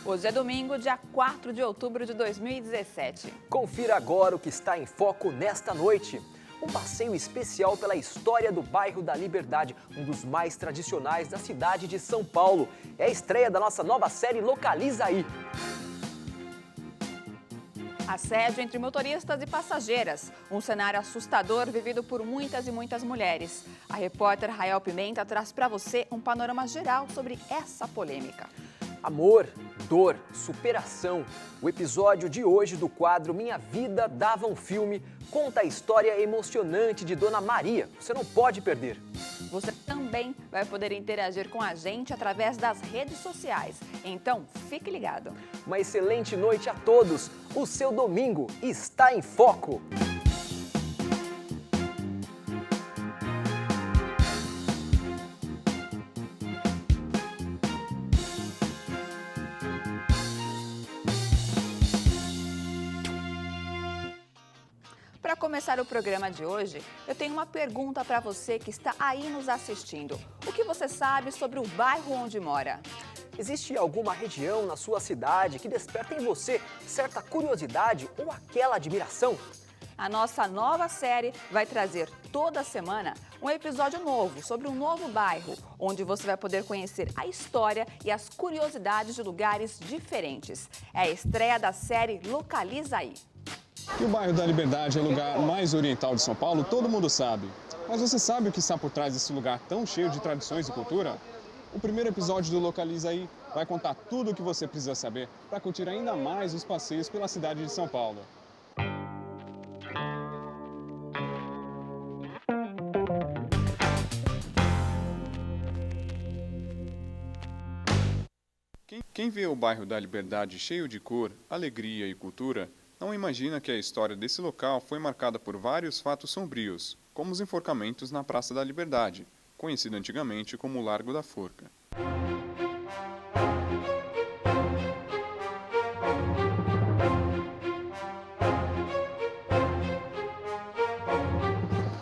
Hoje é domingo, dia 4 de outubro de 2017. Confira agora o que está em foco nesta noite. Um passeio especial pela história do bairro da Liberdade, um dos mais tradicionais da cidade de São Paulo. É a estreia da nossa nova série Localiza Aí. Assédio entre motoristas e passageiras, um cenário assustador vivido por muitas e muitas mulheres. A repórter Rael Pimenta traz para você um panorama geral sobre essa polêmica. Amor, dor, superação. O episódio de hoje do quadro Minha Vida Dava um Filme conta a história emocionante de Dona Maria. Você não pode perder. Você também vai poder interagir com a gente através das redes sociais. Então, fique ligado. Uma excelente noite a todos. O seu domingo está em foco. Para começar o programa de hoje, eu tenho uma pergunta para você que está aí nos assistindo. O que você sabe sobre o bairro onde mora? Existe alguma região na sua cidade que desperta em você certa curiosidade ou aquela admiração? A nossa nova série vai trazer toda semana um episódio novo sobre um novo bairro, onde você vai poder conhecer a história e as curiosidades de lugares diferentes. É a estreia da série Localiza Aí. E o bairro da Liberdade é o lugar mais oriental de São Paulo, todo mundo sabe. Mas você sabe o que está por trás desse lugar tão cheio de tradições e cultura? O primeiro episódio do Localiza Aí vai contar tudo o que você precisa saber para curtir ainda mais os passeios pela cidade de São Paulo. Quem vê o bairro da Liberdade cheio de cor, alegria e cultura, não imagina que a história desse local foi marcada por vários fatos sombrios, como os enforcamentos na Praça da Liberdade, conhecido antigamente como Largo da Forca.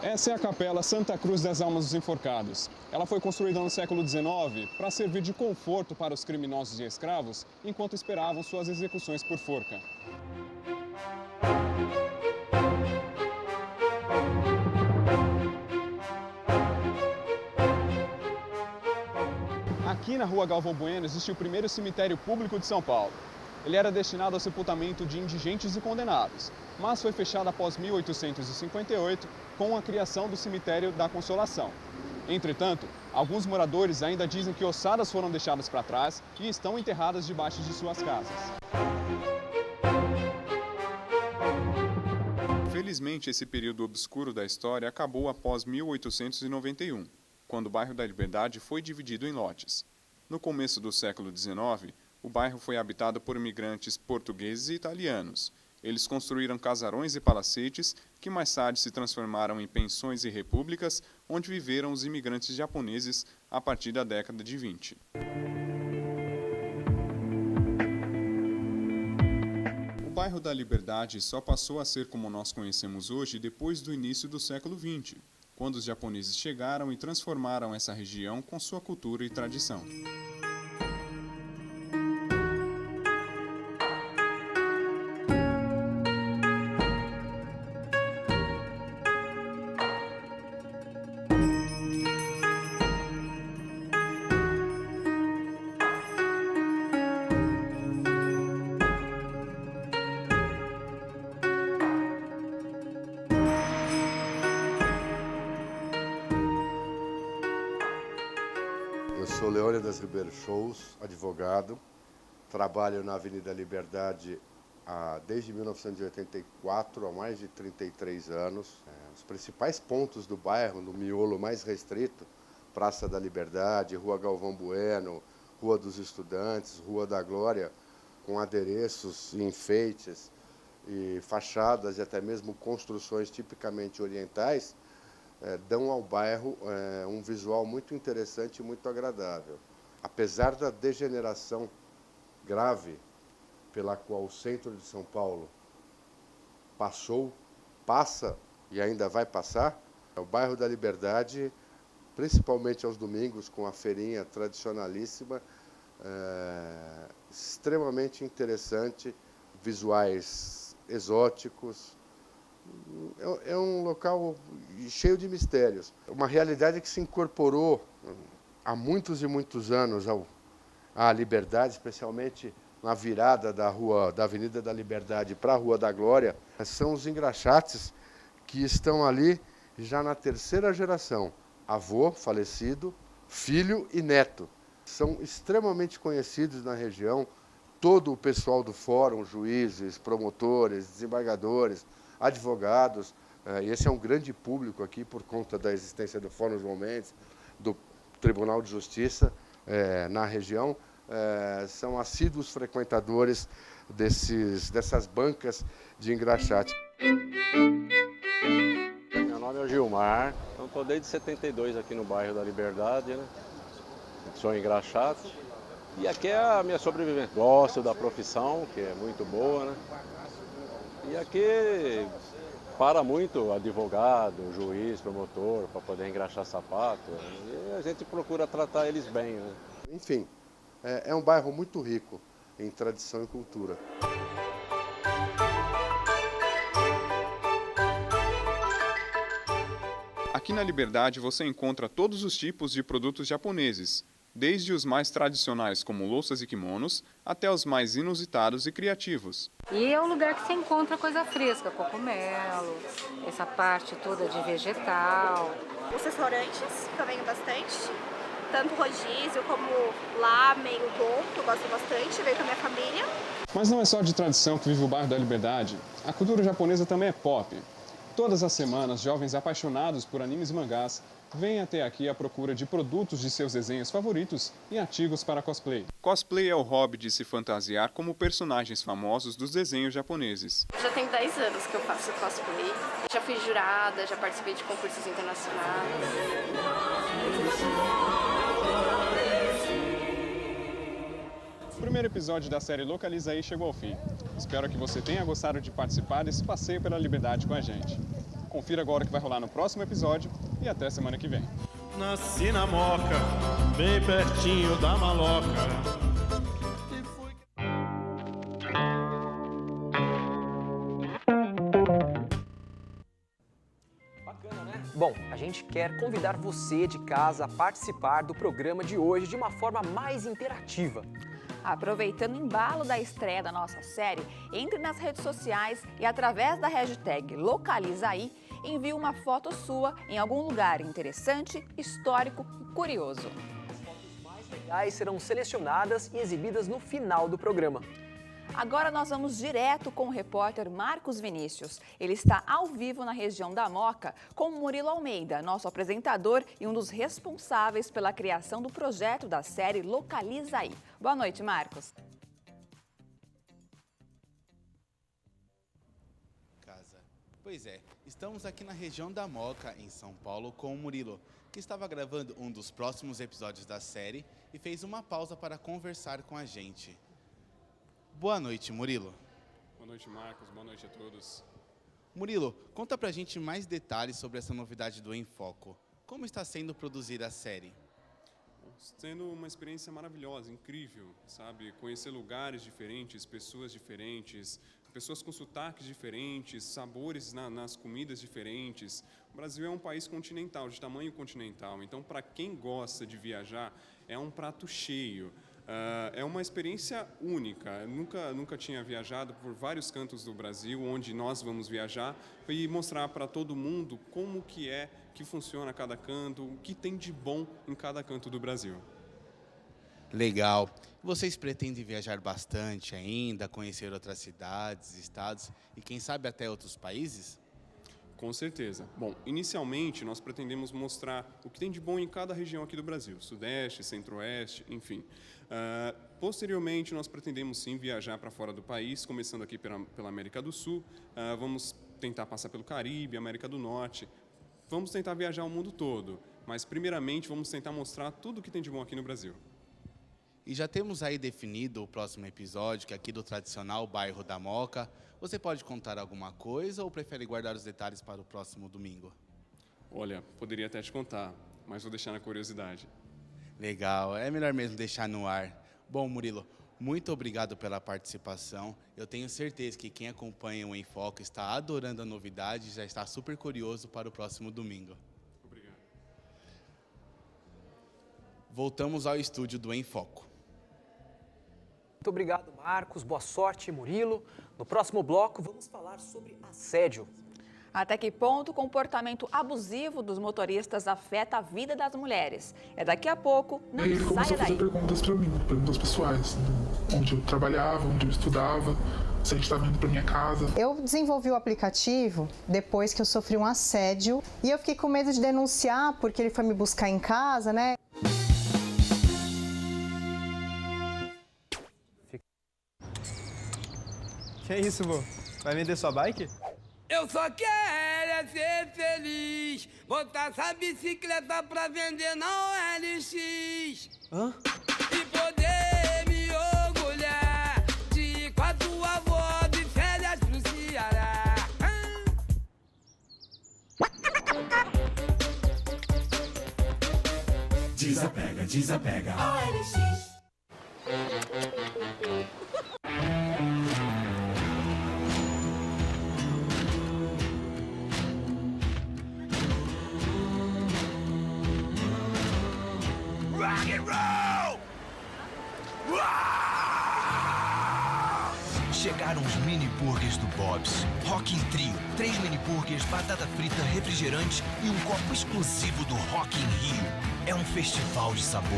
Essa é a Capela Santa Cruz das Almas dos Enforcados. Ela foi construída no século XIX para servir de conforto para os criminosos e escravos enquanto esperavam suas execuções por forca. Aqui na Rua Galvão Bueno existe o primeiro cemitério público de São Paulo. Ele era destinado ao sepultamento de indigentes e condenados, mas foi fechado após 1858 com a criação do cemitério da Consolação. Entretanto, alguns moradores ainda dizem que ossadas foram deixadas para trás e estão enterradas debaixo de suas casas. Felizmente, esse período obscuro da história acabou após 1891, quando o bairro da Liberdade foi dividido em lotes. No começo do século XIX, o bairro foi habitado por imigrantes portugueses e italianos. Eles construíram casarões e palacetes que mais tarde se transformaram em pensões e repúblicas, onde viveram os imigrantes japoneses a partir da década de 20. O bairro da Liberdade só passou a ser como nós conhecemos hoje depois do início do século XX, quando os japoneses chegaram e transformaram essa região com sua cultura e tradição. Eu sou Leônidas Ribeiro Shows, advogado, trabalho na Avenida Liberdade desde 1984, há mais de 33 anos. Os principais pontos do bairro, no miolo mais restrito, Praça da Liberdade, Rua Galvão Bueno, Rua dos Estudantes, Rua da Glória, com adereços e enfeites e fachadas e até mesmo construções tipicamente orientais, dão ao bairro um visual muito interessante e muito agradável. Apesar da degeneração grave pela qual o centro de São Paulo passa e ainda vai passar, o bairro da Liberdade, principalmente aos domingos, com a feirinha tradicionalíssima, extremamente interessante, visuais exóticos. É um local cheio de mistérios. Uma realidade que se incorporou há muitos e muitos anos à Liberdade, especialmente na virada da Avenida da Liberdade para a Rua da Glória, são os engraxates que estão ali já na terceira geração. Avô falecido, filho e neto. São extremamente conhecidos na região. Todo o pessoal do fórum, juízes, promotores, desembargadores, advogados, esse é um grande público aqui por conta da existência do Fórum João Mendes, do Tribunal de Justiça na região, são assíduos frequentadores dessas bancas de engraxate. Meu nome é Gilmar, então estou desde 72 aqui no bairro da Liberdade, né? Sou engraxate e aqui é a minha sobrevivência. Gosto da profissão, que é muito boa, né? E aqui para muito advogado, juiz, promotor, para poder engraxar sapato. E a gente procura tratar eles bem, né? Enfim, é um bairro muito rico em tradição e cultura. Aqui na Liberdade você encontra todos os tipos de produtos japoneses, desde os mais tradicionais como louças e kimonos, até os mais inusitados e criativos. E é um lugar que você encontra coisa fresca, cogumelo, essa parte toda de vegetal. Os restaurantes, que eu venho bastante, tanto rodízio como lamen, udon, que eu gosto bastante, venho com a minha família. Mas não é só de tradição que vive o bairro da Liberdade. A cultura japonesa também é pop. Todas as semanas, jovens apaixonados por animes e mangás vêm até aqui à procura de produtos de seus desenhos favoritos e artigos para cosplay. Cosplay é o hobby de se fantasiar como personagens famosos dos desenhos japoneses. Já tem 10 anos que eu faço cosplay. Já fui jurada, já participei de concursos internacionais. O primeiro episódio da série Localiza Aí chegou ao fim. Espero que você tenha gostado de participar desse passeio pela Liberdade com a gente. Confira agora o que vai rolar no próximo episódio e até semana que vem. Nasci na Moca, bem pertinho da Maloca. Bacana, né? Bom, a gente quer convidar você de casa a participar do programa de hoje de uma forma mais interativa. Aproveitando o embalo da estreia da nossa série, entre nas redes sociais e através da hashtag LocalizaAí, envie uma foto sua em algum lugar interessante, histórico e curioso. As fotos mais legais serão selecionadas e exibidas no final do programa. Agora nós vamos direto com o repórter Marcos Vinícius. Ele está ao vivo na região da Moca com Murilo Almeida, nosso apresentador e um dos responsáveis pela criação do projeto da série Localiza Aí. Boa noite, Marcos. Pois é, estamos aqui na região da Moca, em São Paulo, com o Murilo, que estava gravando um dos próximos episódios da série e fez uma pausa para conversar com a gente. Boa noite, Murilo. Boa noite, Marcos. Boa noite a todos. Murilo, conta pra gente mais detalhes sobre essa novidade do Em Foco. Como está sendo produzir a série? Sendo uma experiência maravilhosa, incrível, sabe? Conhecer lugares diferentes, pessoas com sotaques diferentes, sabores nas comidas diferentes. O Brasil é um país continental, de tamanho continental, então para quem gosta de viajar, é um prato cheio. É uma experiência única. Eu nunca tinha viajado por vários cantos do Brasil, onde nós vamos viajar, e mostrar para todo mundo como que funciona cada canto, o que tem de bom em cada canto do Brasil. Legal. Vocês pretendem viajar bastante ainda, conhecer outras cidades, estados e quem sabe até outros países? Com certeza. Bom, inicialmente nós pretendemos mostrar o que tem de bom em cada região aqui do Brasil, Sudeste, Centro-Oeste, enfim. Posteriormente nós pretendemos sim viajar para fora do país, começando aqui pela América do Sul, vamos tentar passar pelo Caribe, América do Norte, vamos tentar viajar o mundo todo, mas primeiramente vamos tentar mostrar tudo o que tem de bom aqui no Brasil. E já temos aí definido o próximo episódio, que é aqui do tradicional bairro da Moca. Você pode contar alguma coisa ou prefere guardar os detalhes para o próximo domingo? Olha, poderia até te contar, mas vou deixar na curiosidade. Legal, é melhor mesmo deixar no ar. Bom, Murilo, muito obrigado pela participação. Eu tenho certeza que quem acompanha o Em Foco está adorando a novidade e já está super curioso para o próximo domingo. Obrigado. Voltamos ao estúdio do Em Foco. Muito obrigado, Marcos. Boa sorte, Murilo. No próximo bloco, vamos falar sobre assédio. Até que ponto o comportamento abusivo dos motoristas afeta a vida das mulheres? É daqui a pouco, não ele começou saia a fazer daí. perguntas para mim, perguntas pessoais, onde eu trabalhava, onde eu estudava, se a gente estava indo para minha casa. Eu desenvolvi o aplicativo depois que eu sofri um assédio e eu fiquei com medo de denunciar porque ele foi me buscar em casa, né? Que isso, vô? Vai vender sua bike? Eu só quero ser feliz, botar essa bicicleta pra vender na OLX. Hã? E poder me orgulhar de ir com a tua avó de férias pro Ceará. Desapega, desapega. OLX. Rock and roll! Chegaram os mini burgers do Bob's. Rock in Trio, 3 mini burgers, batata frita, refrigerante e um copo exclusivo do Rock in Rio. É um festival de sabor.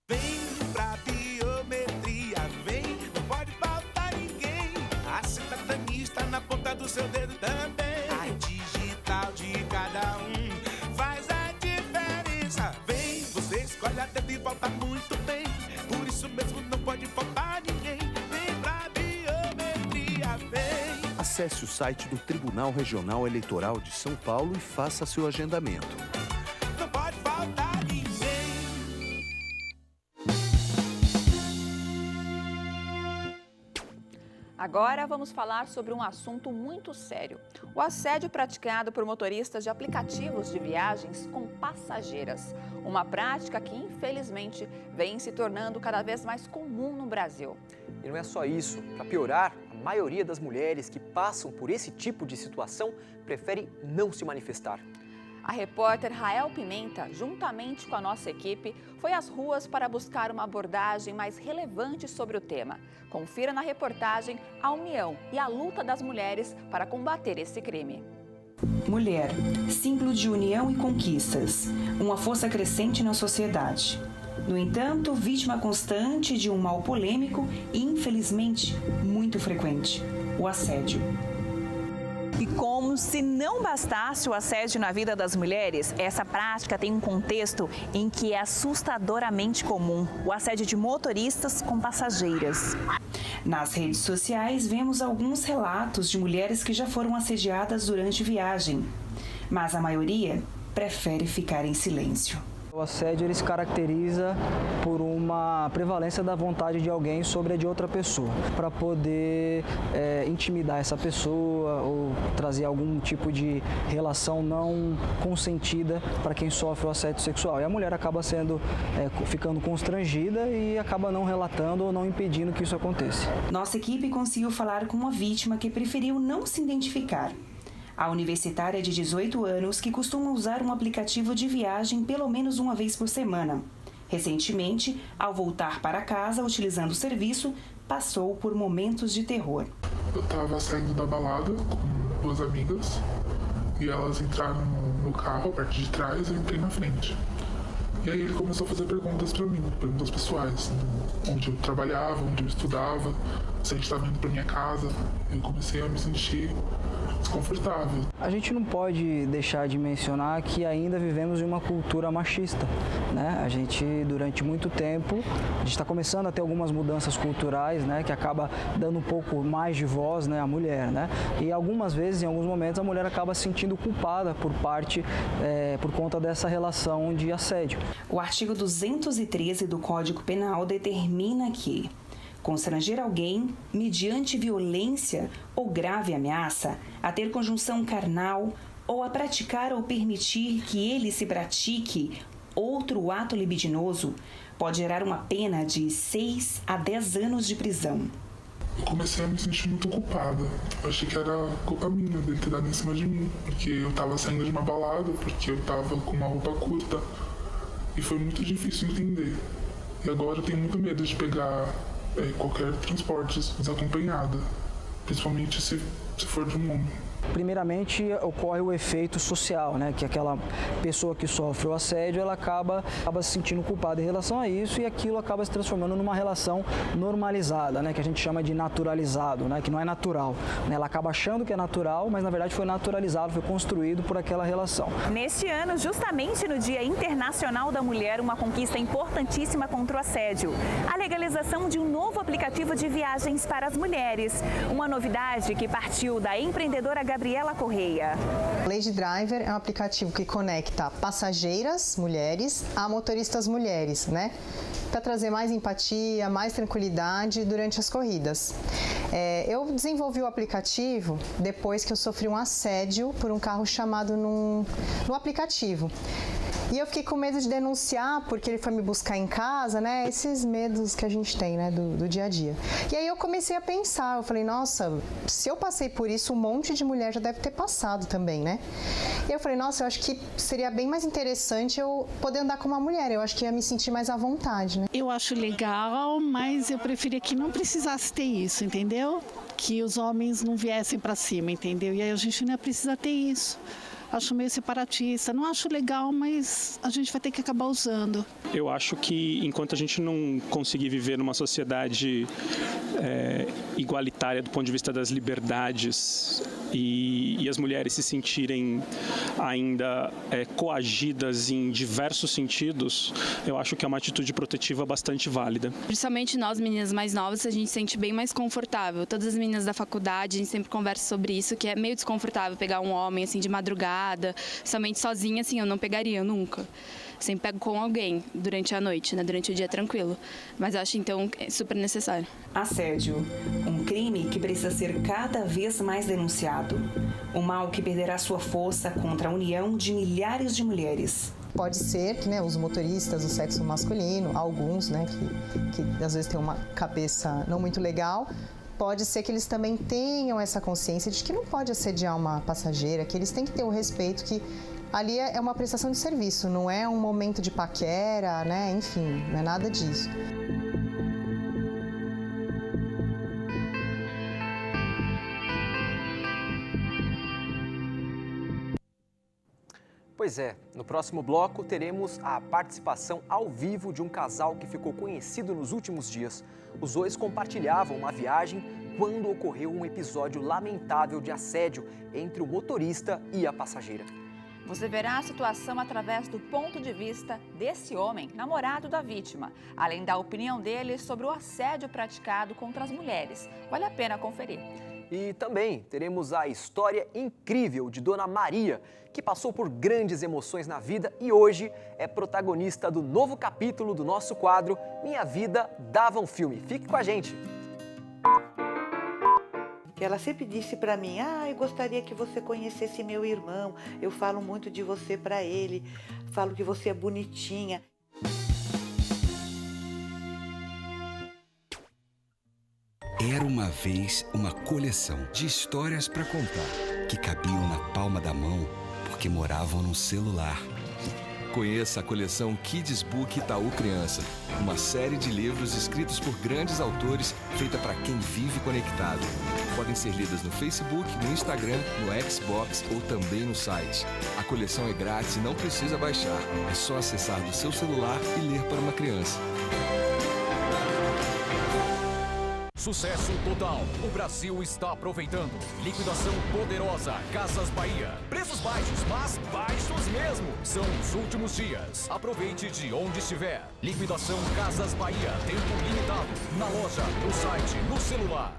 Vem pra biometria, vem, não pode faltar ninguém. A cidadania está na ponta do seu dedo também. A digital de cada um faz a diferença. Vem, você escolhe a dedo e volta muito bem. Por isso mesmo não pode faltar ninguém. Vem pra biometria, vem. Acesse o site do Tribunal Regional Eleitoral de São Paulo e faça seu agendamento. Não pode faltar ninguém. Agora vamos falar sobre um assunto muito sério: o assédio praticado por motoristas de aplicativos de viagens com passageiras. Uma prática que, infelizmente, vem se tornando cada vez mais comum no Brasil. E não é só isso. Para piorar, a maioria das mulheres que passam por esse tipo de situação prefere não se manifestar. A repórter Rael Pimenta, juntamente com a nossa equipe, foi às ruas para buscar uma abordagem mais relevante sobre o tema. Confira na reportagem a união e a luta das mulheres para combater esse crime. Mulher, símbolo de união e conquistas, uma força crescente na sociedade. No entanto, vítima constante de um mal polêmico e, infelizmente, muito frequente: o assédio. E como se não bastasse o assédio na vida das mulheres, essa prática tem um contexto em que é assustadoramente comum: o assédio de motoristas com passageiras. Nas redes sociais, vemos alguns relatos de mulheres que já foram assediadas durante viagem, mas a maioria prefere ficar em silêncio. O assédio ele se caracteriza por uma prevalência da vontade de alguém sobre a de outra pessoa, para poder intimidar essa pessoa ou trazer algum tipo de relação não consentida para quem sofre o assédio sexual. E a mulher acaba ficando constrangida e acaba não relatando ou não impedindo que isso aconteça. Nossa equipe conseguiu falar com uma vítima que preferiu não se identificar. A universitária de 18 anos que costuma usar um aplicativo de viagem pelo menos uma vez por semana. Recentemente, ao voltar para casa utilizando o serviço, passou por momentos de terror. Eu estava saindo da balada com 2 amigas e elas entraram no carro, a parte de trás, eu entrei na frente. E aí ele começou a fazer perguntas para mim, perguntas pessoais, onde eu trabalhava, onde eu estudava, se a gente estava indo para minha casa. Eu comecei a me sentir desconfortável. A gente não pode deixar de mencionar que ainda vivemos em uma cultura machista, né? A gente, durante muito tempo, a gente está começando a ter algumas mudanças culturais, né? Que acaba dando um pouco mais de voz, né, à mulher, né? E algumas vezes, em alguns momentos, a mulher acaba se sentindo culpada por conta dessa relação de assédio. O artigo 213 do Código Penal determina que constranger alguém, mediante violência ou grave ameaça, a ter conjunção carnal ou a praticar ou permitir que ele se pratique outro ato libidinoso, pode gerar uma pena de 6 a 10 anos de prisão. Eu comecei a me sentir muito culpada. Eu achei que era culpa minha dele ter dado em cima de mim, porque eu tava saindo de uma balada, porque eu tava com uma roupa curta. E foi muito difícil entender. E agora eu tenho muito medo de pegar qualquer transporte desacompanhada, principalmente se for de um homem. Primeiramente, ocorre o efeito social, né? Que aquela pessoa que sofre o assédio, ela acaba se sentindo culpada em relação a isso e aquilo acaba se transformando numa relação normalizada, né? Que a gente chama de naturalizado, né? Que não é natural, né? Ela acaba achando que é natural, mas na verdade foi naturalizado, foi construído por aquela relação. Neste ano, justamente no Dia Internacional da Mulher, uma conquista importantíssima contra o assédio. A legalização de um novo aplicativo de viagens para as mulheres. Uma novidade que partiu da empreendedora Gabriela Correia. Lady Driver é um aplicativo que conecta passageiras mulheres a motoristas mulheres, né? Para trazer mais empatia, mais tranquilidade durante as corridas. Eu desenvolvi o aplicativo depois que eu sofri um assédio por um carro chamado no aplicativo. E eu fiquei com medo de denunciar porque ele foi me buscar em casa, né? Esses medos que a gente tem, né? Do dia a dia. E aí eu comecei a pensar, eu falei, nossa, se eu passei por isso, um monte de mulher já deve ter passado também, né? E eu falei, nossa, eu acho que seria bem mais interessante eu poder andar com uma mulher, eu acho que ia me sentir mais à vontade, né? Eu acho legal, mas eu preferia que não precisasse ter isso, entendeu? Que os homens não viessem para cima, entendeu? E aí a gente não precisa ter isso. Acho meio separatista, não acho legal, mas a gente vai ter que acabar usando. Eu acho que enquanto a gente não conseguir viver numa sociedade igualitária do ponto de vista das liberdades e as mulheres se sentirem ainda coagidas em diversos sentidos, eu acho que é uma atitude protetiva bastante válida. Principalmente nós, meninas mais novas, a gente se sente bem mais confortável. Todas as meninas da faculdade, a gente sempre conversa sobre isso, que é meio desconfortável pegar um homem assim de madrugada, somente sozinha, assim, eu não pegaria nunca. Sempre pego com alguém durante a noite, né? Durante o dia tranquilo. Mas acho, então, super necessário. Assédio, um crime que precisa ser cada vez mais denunciado. Um mal que perderá sua força contra a união de milhares de mulheres. Pode ser que, né, os motoristas do sexo masculino, alguns, né, que às vezes têm uma cabeça não muito legal, pode ser que eles também tenham essa consciência de que não pode assediar uma passageira, que eles têm que ter o respeito que ali é uma prestação de serviço, não é um momento de paquera, né? Enfim, não é nada disso. Pois é, no próximo bloco teremos a participação ao vivo de um casal que ficou conhecido nos últimos dias. Os dois compartilhavam uma viagem quando ocorreu um episódio lamentável de assédio entre o motorista e a passageira. Você verá a situação através do ponto de vista desse homem, namorado da vítima, além da opinião dele sobre o assédio praticado contra as mulheres. Vale a pena conferir. E também teremos a história incrível de Dona Maria, que passou por grandes emoções na vida e hoje é protagonista do novo capítulo do nosso quadro Minha Vida Dava um Filme. Fique com a gente! Ela sempre disse para mim, eu gostaria que você conhecesse meu irmão, eu falo muito de você para ele, falo que você é bonitinha. Era uma vez uma coleção de histórias para contar, que cabiam na palma da mão porque moravam no celular. Conheça a coleção Kids Book Itaú Criança, uma série de livros escritos por grandes autores, feita para quem vive conectado. Podem ser lidas no Facebook, no Instagram, no Xbox ou também no site. A coleção é grátis e não precisa baixar. É só acessar do seu celular e ler para uma criança. Sucesso total. O Brasil está aproveitando. Liquidação poderosa. Casas Bahia. Preços baixos, mas baixos mesmo. São os últimos dias. Aproveite de onde estiver. Liquidação Casas Bahia. Tempo limitado. Na loja, no site, no celular.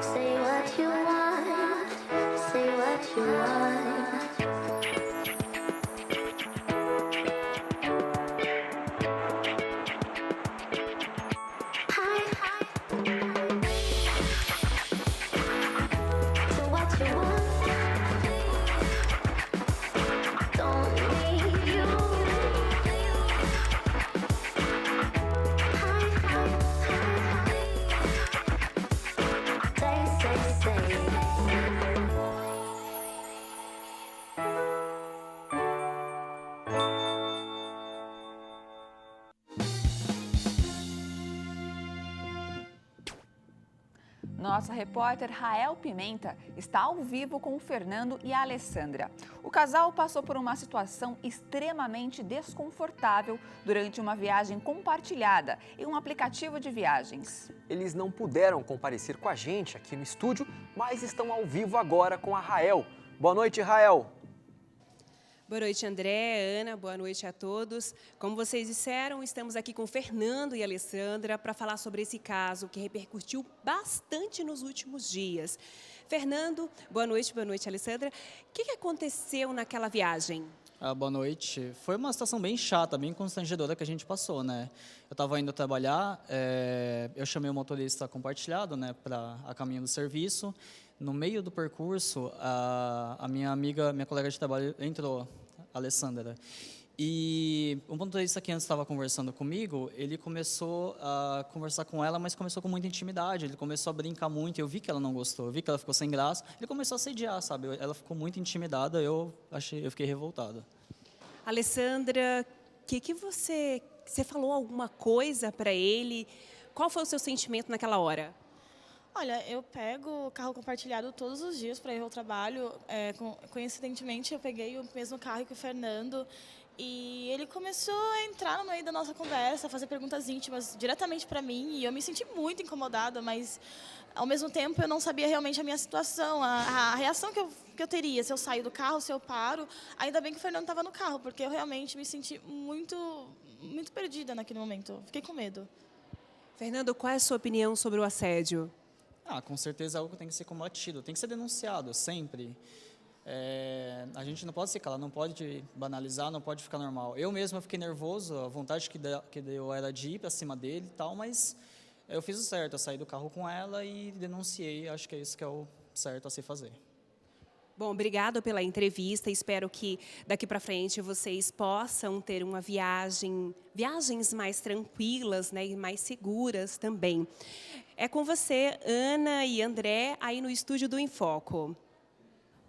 Say what you want. Say what you want. nossa repórter Rael Pimenta está ao vivo com o Fernando e a Alessandra. O casal passou por uma situação extremamente desconfortável durante uma viagem compartilhada em um aplicativo de viagens. Eles não puderam comparecer com a gente aqui no estúdio, mas estão ao vivo agora com a Rael. Boa noite, Rael. Boa noite, André, Ana, boa noite a todos. Como vocês disseram, estamos aqui com o Fernando e a Alessandra para falar sobre esse caso que repercutiu bastante nos últimos dias. Fernando, boa noite, Alessandra. O que aconteceu naquela viagem? Boa noite. Foi uma situação bem chata, bem constrangedora que a gente passou, né? Eu estava indo trabalhar, eu chamei o motorista compartilhado, né, a caminho do serviço. No meio do percurso, a minha amiga, minha colega de trabalho entrou, a Alessandra. E o motorista que antes estava conversando comigo, ele começou a conversar com ela, mas começou com muita intimidade. Ele começou a brincar muito, eu vi que ela não gostou, eu vi que ela ficou sem graça. Ele começou a assediar, sabe? Ela ficou muito intimidada, eu fiquei revoltado. Alessandra, você falou alguma coisa para ele? Qual foi o seu sentimento naquela hora? Olha, eu pego o carro compartilhado todos os dias para ir ao trabalho. Coincidentemente, eu peguei o mesmo carro que o Fernando e ele começou a entrar no meio da nossa conversa, a fazer perguntas íntimas diretamente para mim e eu me senti muito incomodada, mas ao mesmo tempo eu não sabia realmente a minha situação, a reação que eu teria, se eu saio do carro, se eu paro. Ainda bem que o Fernando estava no carro, porque eu realmente me senti muito perdida naquele momento, fiquei com medo. Fernando, qual é a sua opinião sobre o assédio? Com certeza é algo que tem que ser combatido, tem que ser denunciado sempre. A gente não pode se calar, não pode banalizar, não pode ficar normal. Eu mesmo fiquei nervoso, a vontade que deu era de ir para cima dele e tal, mas eu fiz o certo, eu saí do carro com ela e denunciei, acho que é isso que é o certo a se fazer. Bom, obrigado pela entrevista, espero que daqui para frente vocês possam ter uma viagens mais tranquilas, né, e mais seguras também. É com você, Ana e André, aí no estúdio do Infoco.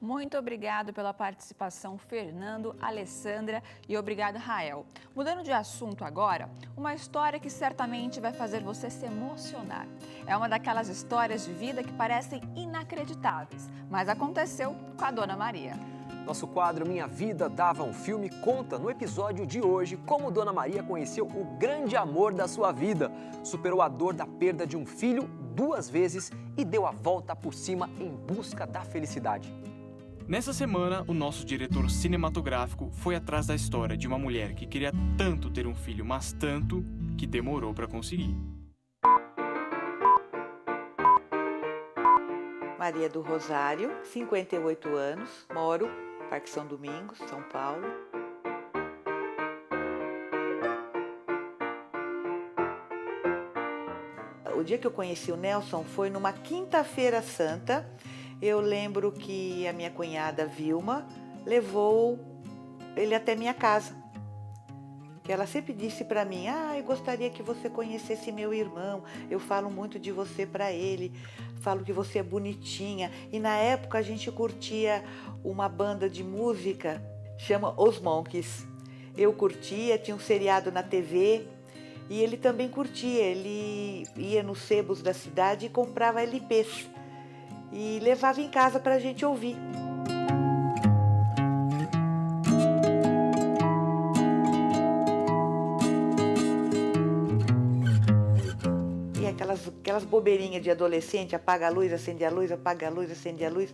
Muito obrigado pela participação, Fernando, Alessandra e obrigado, Rael. Mudando de assunto agora, uma história que certamente vai fazer você se emocionar. É uma daquelas histórias de vida que parecem inacreditáveis, mas aconteceu com a Dona Maria. Nosso quadro Minha Vida Dava um Filme conta no episódio de hoje como Dona Maria conheceu o grande amor da sua vida, superou a dor da perda de um filho 2 vezes e deu a volta por cima em busca da felicidade. Nessa semana, o nosso diretor cinematográfico foi atrás da história de uma mulher que queria tanto ter um filho, mas tanto que demorou para conseguir. Maria do Rosário, 58 anos, moro Parque São Domingos, São Paulo. O dia que eu conheci o Nelson foi numa quinta-feira santa. Eu lembro que a minha cunhada Vilma levou ele até minha casa. Que ela sempre disse para mim, eu gostaria que você conhecesse meu irmão, eu falo muito de você para ele, falo que você é bonitinha. E na época a gente curtia uma banda de música, chama Os Monkeys. Eu curtia, tinha um seriado na TV e ele também curtia, ele ia nos sebos da cidade e comprava LPs e levava em casa para a gente ouvir. Aquelas bobeirinhas de adolescente, apaga a luz, acende a luz, apaga a luz, acende a luz.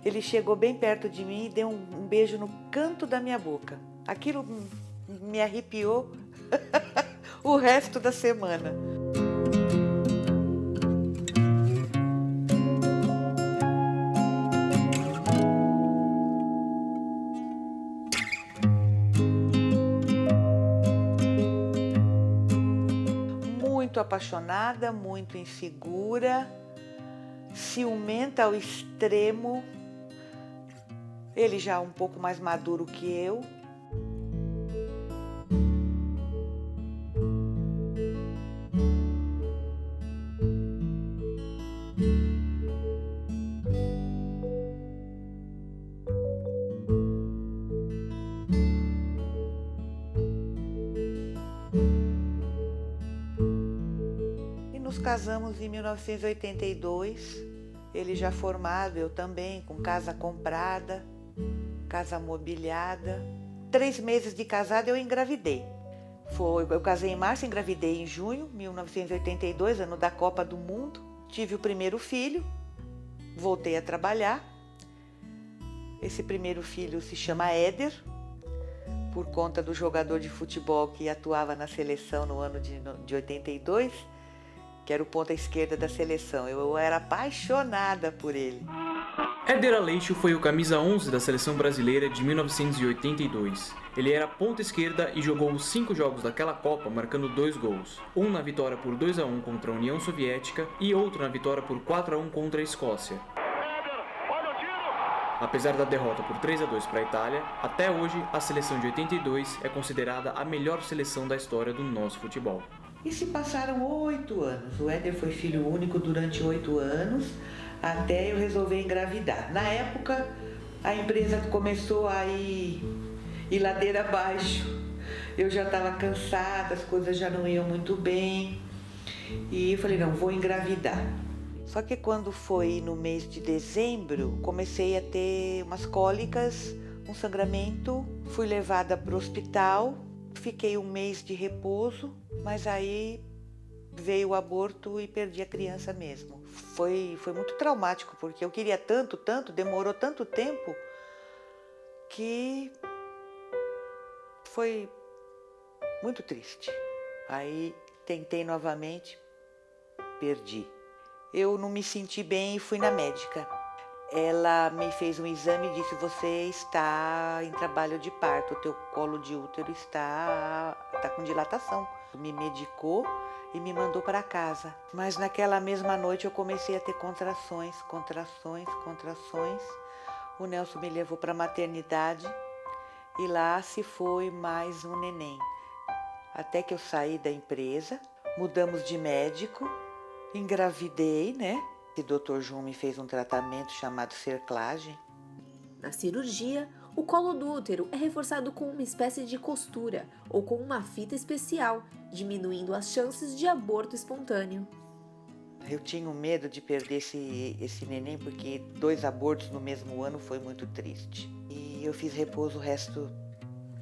Ele chegou bem perto de mim e deu um beijo no canto da minha boca. Aquilo me arrepiou o resto da semana. Muito apaixonada, muito insegura, ciumenta ao extremo. Ele já um pouco mais maduro que eu. Nos casamos em 1982 ele já formado, eu também, com casa comprada, casa mobiliada. 3 meses de casada eu engravidei. Eu casei em março, engravidei em junho, 1982, ano da Copa do Mundo. Tive o primeiro filho, voltei a trabalhar. Esse primeiro filho se chama Éder, por conta do jogador de futebol que atuava na seleção no ano de 82, que era o ponta esquerda da seleção. Eu era apaixonada por ele. Éder Aleixo foi o camisa 11 da seleção brasileira de 1982. Ele era ponta esquerda e jogou os 5 jogos daquela Copa, marcando 2 gols. Um na vitória por 2-1 contra a União Soviética e outro na vitória por 4-1 contra a Escócia. Apesar da derrota por 3-2 para a Itália, até hoje a seleção de 82 é considerada a melhor seleção da história do nosso futebol. E se passaram 8 anos. O Éder foi filho único durante 8 anos, até eu resolver engravidar. Na época, a empresa começou a ir ladeira abaixo. Eu já estava cansada, as coisas já não iam muito bem. E eu falei, não, vou engravidar. Só que quando foi no mês de dezembro, comecei a ter umas cólicas, um sangramento. Fui levada para o hospital, fiquei 1 mês de repouso, mas aí veio o aborto e perdi a criança mesmo. Foi muito traumático, porque eu queria tanto, demorou tanto tempo, que foi muito triste. Aí tentei novamente, perdi. Eu não me senti bem e fui na médica. Ela me fez um exame e disse, você está em trabalho de parto, o teu colo de útero está com dilatação. Me medicou e me mandou para casa. Mas naquela mesma noite eu comecei a ter contrações. O Nelson me levou para a maternidade e lá se foi mais um neném. Até que eu saí da empresa, mudamos de médico, engravidei, né? O Dr. João me fez um tratamento chamado cerclagem. Na cirurgia, o colo do útero é reforçado com uma espécie de costura ou com uma fita especial, diminuindo as chances de aborto espontâneo. Eu tinha medo de perder esse neném, porque 2 abortos no mesmo ano foi muito triste. E eu fiz repouso o resto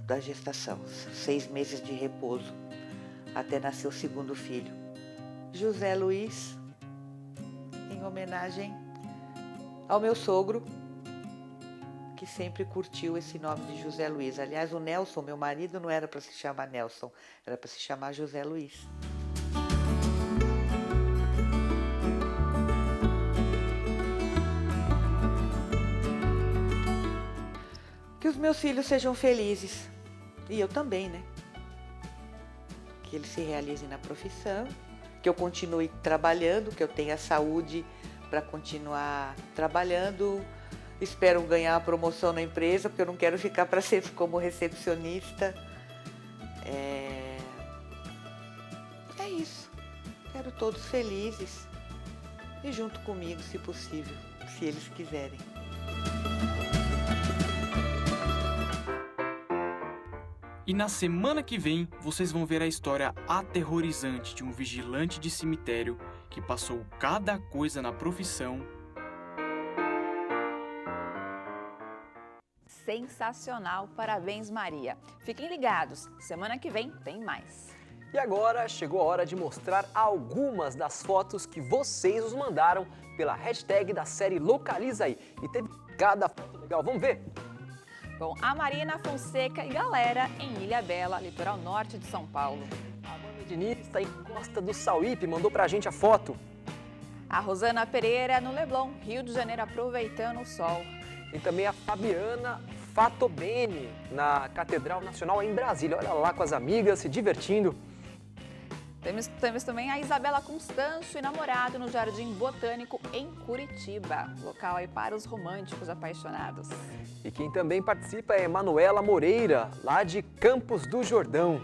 da gestação, 6 meses de repouso, até nascer o segundo filho. José Luiz, em homenagem ao meu sogro, que sempre curtiu esse nome de José Luiz. Aliás, o Nelson, meu marido, não era para se chamar Nelson, era para se chamar José Luiz. Que os meus filhos sejam felizes, e eu também, né? Que eles se realizem na profissão, que eu continue trabalhando, que eu tenha saúde para continuar trabalhando. Espero ganhar a promoção na empresa, porque eu não quero ficar para sempre como recepcionista. É isso. Quero todos felizes e junto comigo, se possível, se eles quiserem. E na semana que vem, vocês vão ver a história aterrorizante de um vigilante de cemitério que passou cada coisa na profissão. Sensacional, parabéns Maria. Fiquem ligados, semana que vem tem mais. E agora chegou a hora de mostrar algumas das fotos que vocês nos mandaram pela hashtag da série Localiza Aí. E teve cada foto legal, vamos ver? Bom, a Marina Fonseca e galera em Ilhabela, litoral norte de São Paulo. A Mãe Medinista em Costa do Sauípe mandou pra gente a foto. A Rosana Pereira no Leblon, Rio de Janeiro, aproveitando o sol. E também a Fabiana Fatobene na Catedral Nacional em Brasília. Olha lá com as amigas, se divertindo. Temos também a Isabela Constâncio e namorado no Jardim Botânico em Curitiba, local aí para os românticos apaixonados. E quem também participa é Manuela Moreira, lá de Campos do Jordão.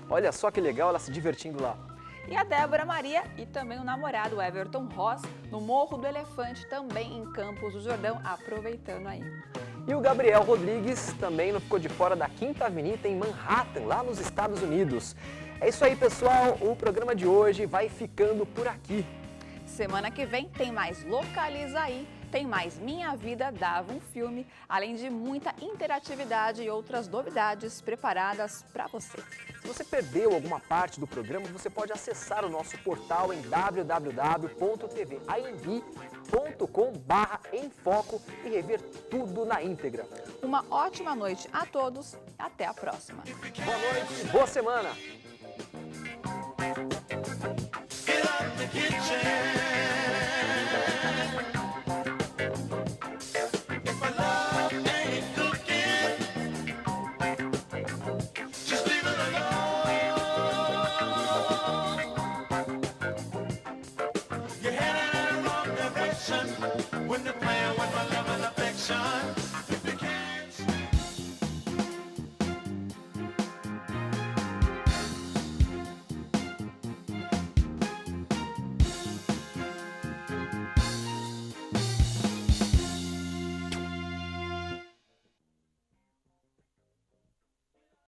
Olha só que legal ela se divertindo lá. E a Débora Maria e também o namorado Everton Ross no Morro do Elefante, também em Campos do Jordão, aproveitando aí. E o Gabriel Rodrigues também não ficou de fora da Quinta Avenida em Manhattan, lá nos Estados Unidos. É isso aí, pessoal. O programa de hoje vai ficando por aqui. Semana que vem tem mais Localiza Aí, tem mais Minha Vida Dava um Filme, além de muita interatividade e outras novidades preparadas para você. Se você perdeu alguma parte do programa, você pode acessar o nosso portal em www.tvaimb.com/emfoco e rever tudo na íntegra. Uma ótima noite a todos e até a próxima. Boa noite e boa semana! You're headed in the wrong direction.